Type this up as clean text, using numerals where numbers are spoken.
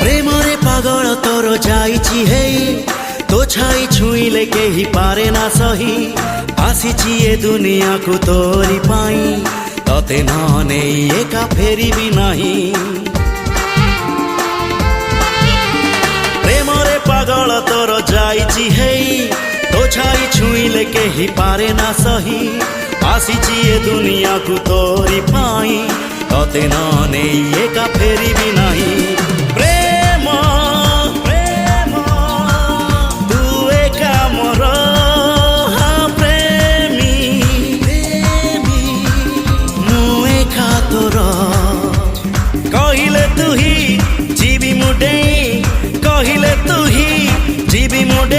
प्रेमरे पागल तोर जाइछि हे तो छाई छुईले केही पारे ना सही आसीछि ए दुनिया को तोरी पाई तते नने एका फेरिबी नाही प्रेमरे पागल तोर जाइछि हे तो छाई छुईले केही पारे ना सही आसीछि ए दुनिया को तोरी पाई तते नने एका फेरिबी नाही प्रेम प्रेम तू एका मोर हाँ प्रेमी प्रेमी मु एका तोर कहिले तू ही जीवी मुडे कहिले तू ही जीवी मुडे